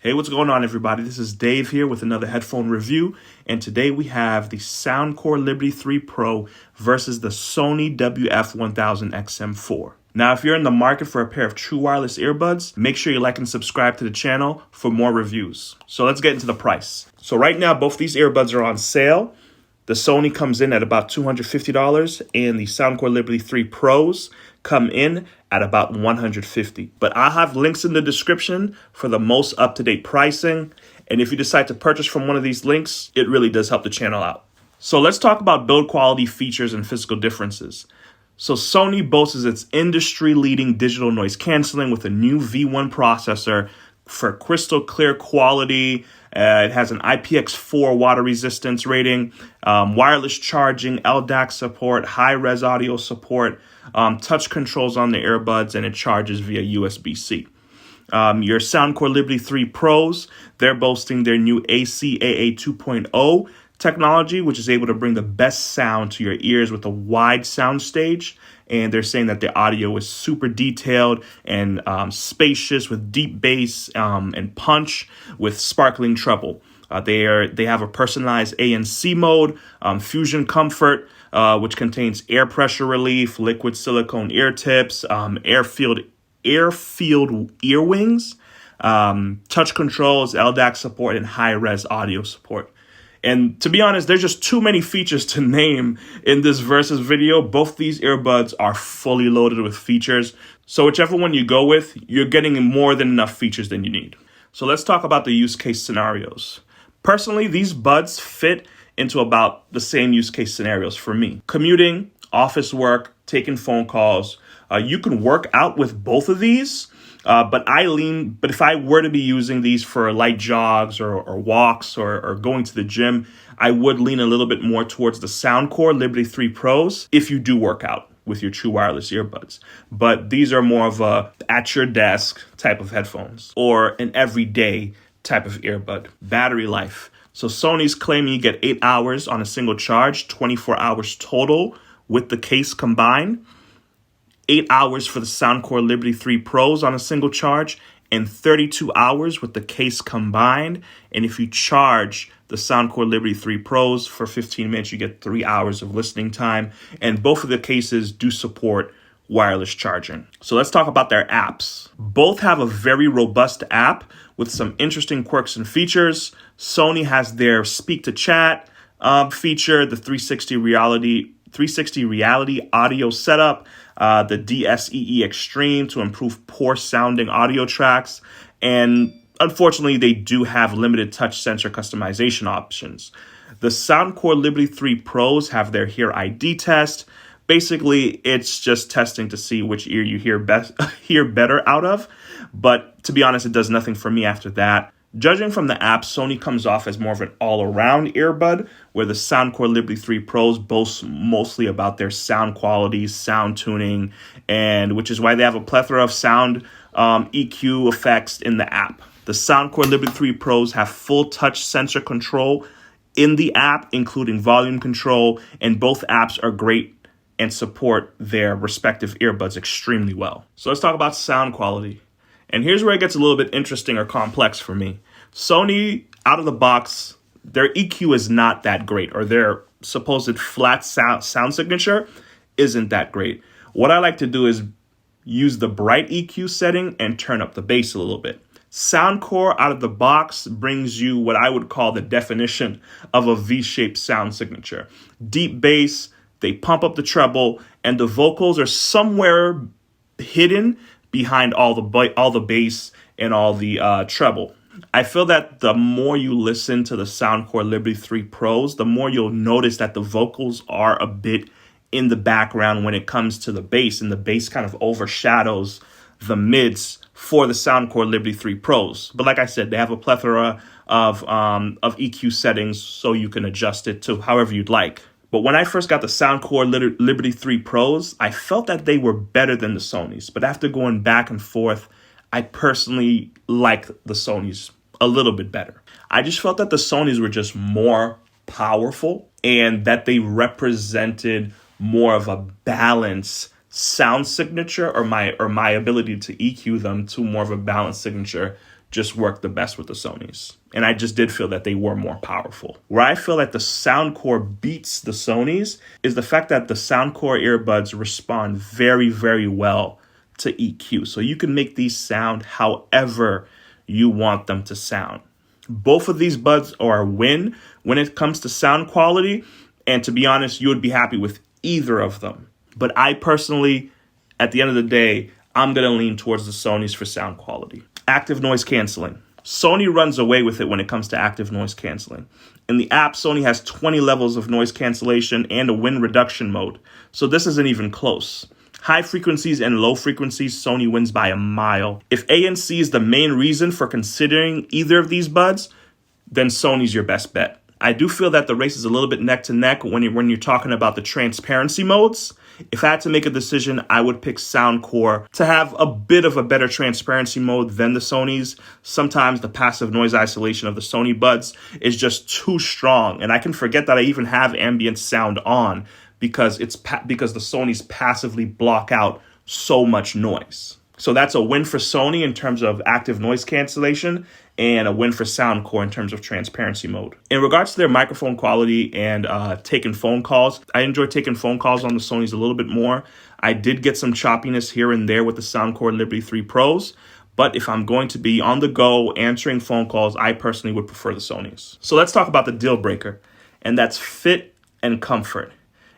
Hey, what's going on, everybody? This is Dave here with another headphone review, and today we have the Soundcore Liberty 3 Pro versus the Sony WF-1000XM4. Now, if you're in the market for a pair of true wireless earbuds, make sure you like and subscribe to the channel for more reviews. So let's get into the price. So right now, both these earbuds are on sale. The Sony comes in at about $250, and the Soundcore Liberty 3 Pros come in at about $150. But I'll have links in the description for the most up-to-date pricing. And if you decide to purchase from one of these links, it really does help the channel out. So let's talk about build quality, features, and physical differences. So Sony boasts its industry-leading digital noise canceling with a new V1 processor for crystal clear quality. It has an IPX4 water resistance rating, wireless charging, LDAC support, high-res audio support, touch controls on the earbuds, and it charges via USB-C. Your Soundcore Liberty 3 Pros, they're boasting their new ACAA 2.0 technology, which is able to bring the best sound to your ears with a wide sound stage. And they're saying that the audio is super detailed and spacious with deep bass and punch with sparkling treble. They have a personalized ANC mode, Fusion Comfort, which contains air pressure relief, liquid silicone ear tips, air-filled ear wings, touch controls, LDAC support, and high-res audio support. And to be honest, there's just too many features to name in this versus video. Both these earbuds are fully loaded with features. So whichever one you go with, you're getting more than enough features than you need. So let's talk about the use case scenarios. Personally, these buds fit into about the same use case scenarios for me. Commuting, office work, taking phone calls. You can work out with both of these. But if I were to be using these for light jogs or walks or going to the gym, I would lean a little bit more towards the Soundcore Liberty 3 Pros if you do work out with your true wireless earbuds. But these are more of a at your desk type of headphones or an everyday type of earbud. Battery life. So Sony's claiming you get 8 hours on a single charge, 24 hours total with the case combined. 8 hours for the Soundcore Liberty 3 Pros on a single charge, and 32 hours with the case combined. And if you charge the Soundcore Liberty 3 Pros for 15 minutes, you get 3 hours of listening time. And both of the cases do support wireless charging. So let's talk about their apps. Both have a very robust app with some interesting quirks and features. Sony has their speak to chat feature, the 360 reality audio setup, the DSEE Extreme to improve poor sounding audio tracks, and unfortunately they do have limited touch sensor customization options. The Soundcore Liberty 3 Pros have their Hear ID test. Basically, it's just testing to see which ear you hear better out of, but to be honest, it does nothing for me after that. Judging from the app, Sony comes off as more of an all-around earbud, where the Soundcore Liberty 3 Pros boast mostly about their sound quality, sound tuning, and which is why they have a plethora of sound EQ effects in the app. The Soundcore Liberty 3 Pros have full touch sensor control in the app, including volume control, and both apps are great and support their respective earbuds extremely well. So let's talk about sound quality. And here's where it gets a little bit interesting or complex for me. Sony, out of the box, their EQ is not that great, or their supposed flat sound signature isn't that great. What I like to do is use the bright EQ setting and turn up the bass a little bit. Soundcore, out of the box, brings you what I would call the definition of a V-shaped sound signature. Deep bass, they pump up the treble, and the vocals are somewhere hidden behind all the bass and all the treble. I feel that the more you listen to the Soundcore Liberty 3 Pros, the more you'll notice that the vocals are a bit in the background when it comes to the bass, and the bass kind of overshadows the mids for the Soundcore Liberty 3 Pros. But like I said, they have a plethora of EQ settings, so you can adjust it to however you'd like. But when I first got the Soundcore Liberty 3 Pros, I felt that they were better than the Sonys. But after going back and forth, I personally like the Sonys a little bit better. I just felt that the Sonys were just more powerful and that they represented more of a balanced sound signature, or my ability to EQ them to more of a balanced signature just worked the best with the Sonys. And I just did feel that they were more powerful. Where I feel like the Soundcore beats the Sonys is the fact that the Soundcore earbuds respond very, very well to EQ. So you can make these sound however you want them to sound. Both of these buds are a win when it comes to sound quality. And to be honest, you would be happy with either of them. But I personally, at the end of the day, I'm going to lean towards the Sonys for sound quality. Active noise canceling. Sony runs away with it when it comes to active noise canceling. In the app, Sony has 20 levels of noise cancellation and a wind reduction mode. So this isn't even close. High frequencies and low frequencies, Sony wins by a mile. If ANC is the main reason for considering either of these buds, then Sony's your best bet. I do feel that the race is a little bit neck to neck when you're talking about the transparency modes. If I had to make a decision, I would pick Soundcore to have a bit of a better transparency mode than the Sonys. Sometimes the passive noise isolation of the Sony buds is just too strong, and I can forget that I even have ambient sound on because the Sonys passively block out so much noise. So that's a win for Sony in terms of active noise cancellation and a win for Soundcore in terms of transparency mode. In regards to their microphone quality and taking phone calls, I enjoy taking phone calls on the Sonys a little bit more. I did get some choppiness here and there with the Soundcore Liberty 3 Pros, but if I'm going to be on the go answering phone calls, I personally would prefer the Sonys. So let's talk about the deal breaker, and that's fit and comfort.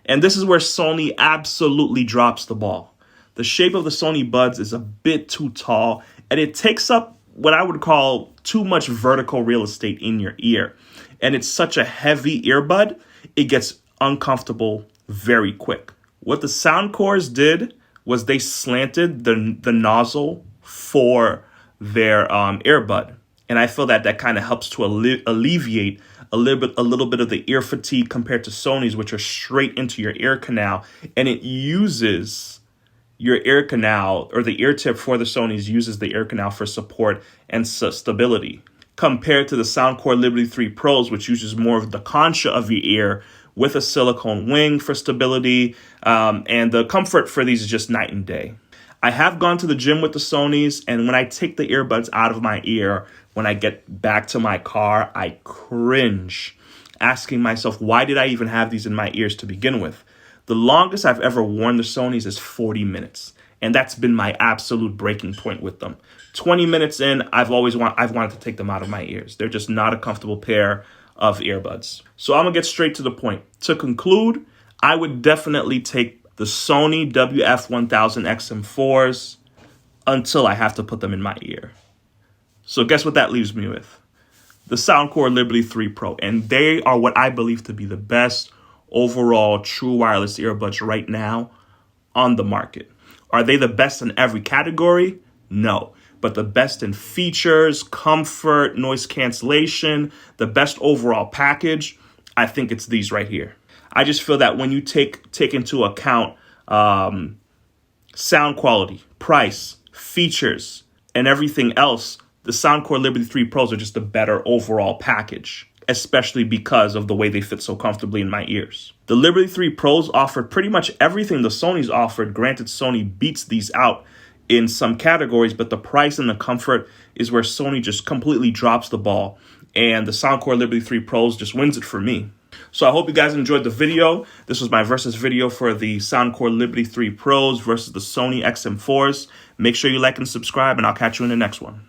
And this is where Sony absolutely drops the ball. The shape of the Sony buds is a bit too tall, and it takes up what I would call too much vertical real estate in your ear. And it's such a heavy earbud, it gets uncomfortable very quick. What the Soundcores did was they slanted the nozzle for their earbud. And I feel that kind of helps to alleviate a little bit of the ear fatigue compared to Sony's, which are straight into your ear canal. And it uses your ear canal, or the ear tip for the Sonys uses the ear canal for support and stability, compared to the Soundcore Liberty 3 Pros, which uses more of the concha of your ear with a silicone wing for stability. And the comfort for these is just night and day. I have gone to the gym with the Sonys, and when I take the earbuds out of my ear, when I get back to my car, I cringe, asking myself, why did I even have these in my ears to begin with? The longest I've ever worn the Sonys is 40 minutes, and that's been my absolute breaking point with them. 20 minutes in, I've wanted to take them out of my ears. They're just not a comfortable pair of earbuds. So I'm going to get straight to the point. To conclude, I would definitely take the Sony WF-1000XM4s until I have to put them in my ear. So guess what that leaves me with? The Soundcore Liberty 3 Pro, and they are what I believe to be the best overall true wireless earbuds right now on the market. Are they the best in every category? No. But the best in features, comfort, noise cancellation, the best overall package, I think it's these right here. I just feel that when you take into account sound quality, price, features, and everything else, the Soundcore Liberty 3 Pros are just a better overall package, especially because of the way they fit so comfortably in my ears. The Liberty 3 Pros offered pretty much everything the Sonys offered. Granted, Sony beats these out in some categories, but the price and the comfort is where Sony just completely drops the ball, and the Soundcore Liberty 3 Pros just wins it for me. So I hope you guys enjoyed the video. This was my versus video for the Soundcore Liberty 3 Pros versus the Sony XM4s. Make sure you like and subscribe, and I'll catch you in the next one.